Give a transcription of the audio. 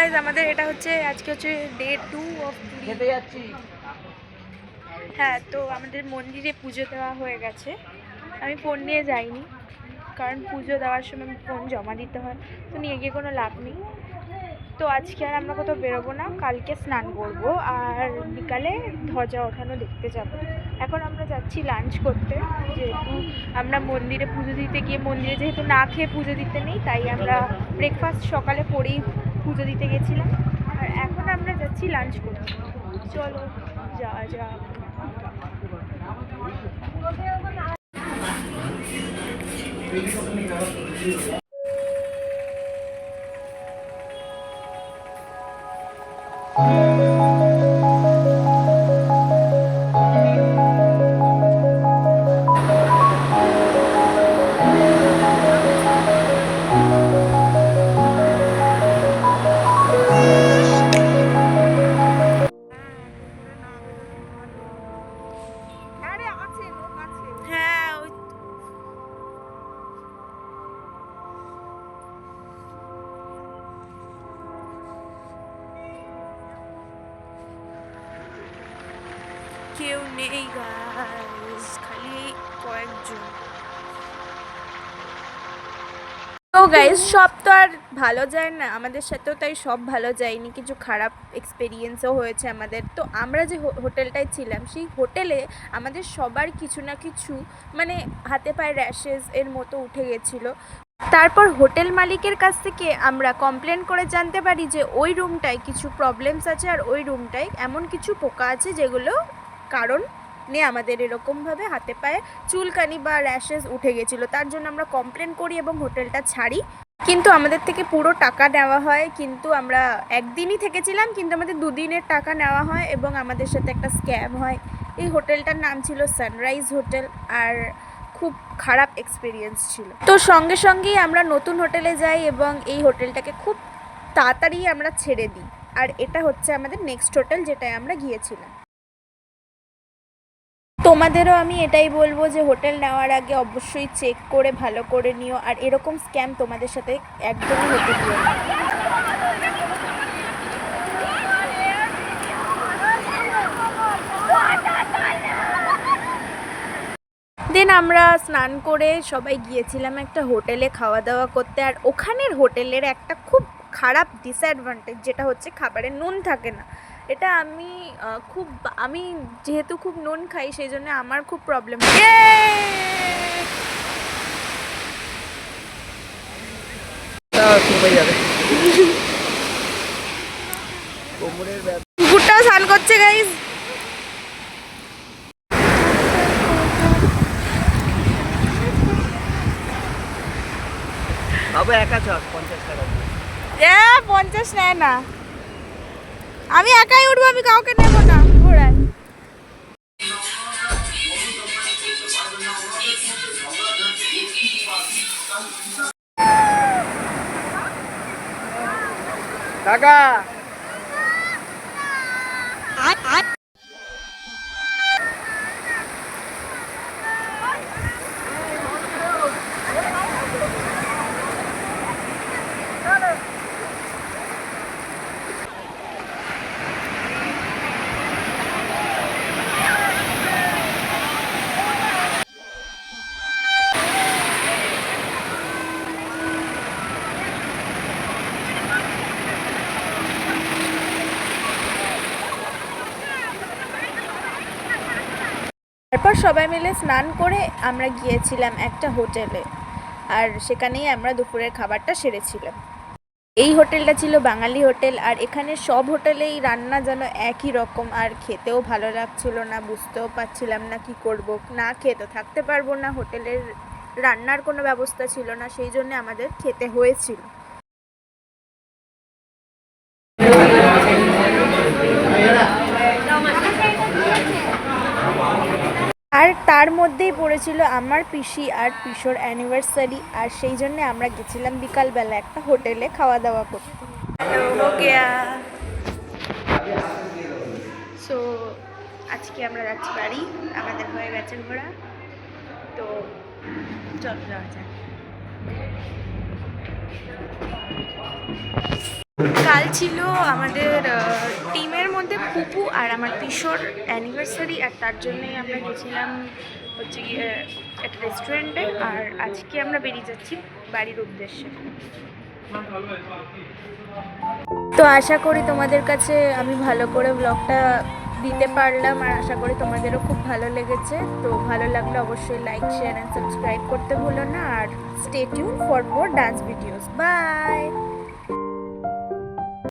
Guys আমাদের এটা হচ্ছে আজকে হচ্ছে ডে 2 অফ খেতে যাচ্ছি। হ্যাঁ, তো আমাদের মন্দিরে পুজো দেওয়া হয়ে গেছে। আমি ফোন নিয়ে যাইনি, কারণ পুজো দেওয়ার সময় ফোন জমা দিতে হয়, তো নিয়ে গিয়ে কোনো লাভ নেই। তো আজকে আর আমরা কোথাও বেরোবো না, কালকে স্নান করব আর বিকালে ধ্বজা ওঠানো দেখতে যাব। এখন আমরা যাচ্ছি লাঞ্চ করতে, যেহেতু আমরা মন্দিরে পুজো দিতে গিয়ে মন্দিরে যেহেতু না খেয়ে পুজো দিতে নেই, তাই আমরা ব্রেকফাস্ট সকালে করেই পুজো দিতে গেছিলাম। আর এখন আমরা যাচ্ছি লাঞ্চ করতে। চলো যাওয়া যাক। হ্যাঁ, ওই কেউ নেই গাইস, খালি কয়েকজন। তো গাইস, সব তো আর ভালো যায় না, আমাদের সাথেও তাই সব ভালো যায়নি, কিছু খারাপ এক্সপিরিয়েন্সও হয়েছে আমাদের। তো আমরা যে হোটেলটায় ছিলাম, সেই হোটেলে আমাদের সবার কিছু না কিছু মানে হাতে পায়ে র্যাশেস এর মতো উঠে গেছিলো। তারপর হোটেল মালিকের কাছ থেকে আমরা কমপ্লেন করে জানতে পারি যে ওই রুমটায় কিছু প্রবলেমস আছে, আর ওই রুমটায় এমন কিছু পোকা আছে যেগুলো কারণ আমাদের এরকমভাবে হাতে পায়ে চুলকানি বা র্যাশেস উঠে গেছিলো। তার জন্য আমরা কমপ্লেন করি এবং হোটেলটা ছাড়ি, কিন্তু আমাদের থেকে পুরো টাকা নেওয়া হয়। কিন্তু আমরা একদিনই থেকেছিলাম, কিন্তু আমাদের 2 দিনের টাকা নেওয়া হয় এবং আমাদের সাথে একটা স্ক্যাম হয়। এই হোটেলটার নাম ছিল সানরাইজ হোটেল, আর খুব খারাপ এক্সপিরিয়েন্স ছিল। তো সঙ্গে সঙ্গেই আমরা নতুন হোটেলে যাই এবং এই হোটেলটাকে খুব তাড়াতাড়ি আমরা ছেড়ে দিই। আর এটা হচ্ছে আমাদের নেক্সট হোটেল, যেটায় আমরা গিয়েছিলাম। তোমাদেরও আমি এটাই বলবো যে হোটেল নেওয়ার আগে অবশ্যই চেক করে ভালো করে নিও, আর এরকম স্ক্যাম তোমাদের সাথে একদমই হতে দিও না। দেন আমরা স্নান করে সবাই গিয়েছিলাম একটা হোটেলে খাওয়া দাওয়া করতে। আর ওখানের হোটেলের একটা খুব খারাপ ডিসঅ্যাডভান্টেজ যেটা হচ্ছে খাবারে নুন থাকে না। এটা আমি যেহেতু খুব নুন খাই, সেই জন্য আমার খুব প্রবলেম হয়। কুকুরটাও স্নান করছে গাইস। বাবু একা চল, 50 টাকা। 50 নেয় না, আমি একাই উঠবো, আমি কাউকে নেব না ঘোড়ায়। কাকা তারপর সবাই মিলে স্নান করে আমরা গিয়েছিলাম একটা হোটেলে, আর সেখানেই আমরা দুপুরের খাবারটা সেরেছিলাম। এই হোটেলটা ছিল বাঙালি হোটেল, আর এখানে সব হোটেলেই রান্না যেন একই রকম, আর খেতেও ভালো লাগছিল না, বুঝতেও পারছিলাম না কি করব। না খেয়ে তো থাকতে পারবো না, হোটেলের রান্নার কোনো ব্যবস্থা ছিল না, সেই জন্য আমাদের খেতে হয়েছিল। আর তার মধ্যেই পড়েছিল আমার পিসি আর পিসোর অ্যানিভার্সারি, আর সেই জন্য আমরা গেছিলাম বিকালবেলা একটা হোটেলে খাওয়া দাওয়া করতে। সো আজকে আমরা যাচ্ছি বাড়ি, আমাদের হয়ে গেছে ঘোরা। তো চল যাওয়া যাক। কাল ছিল আমাদের টিমের মধ্যে পুপু আর আমার পিসোর অ্যানিভার্সারি, আর তার জন্যই আমরা গেছিলাম হচ্ছে গিয়ে একটা রেস্টুরেন্টে, আর আজকে আমরা বেরিয়ে যাচ্ছি বাড়ির উদ্দেশ্যে। তো আশা করি তোমাদের কাছে আমি ভালো করে ব্লগটা দিতে পারলাম, আর আশা করি তোমাদেরও খুব ভালো লেগেছে। তো ভালো লাগলে অবশ্যই লাইক, শেয়ার অ্যান্ড সাবস্ক্রাইব করতে ভুলো না, আর stay tune for more dance videos. By.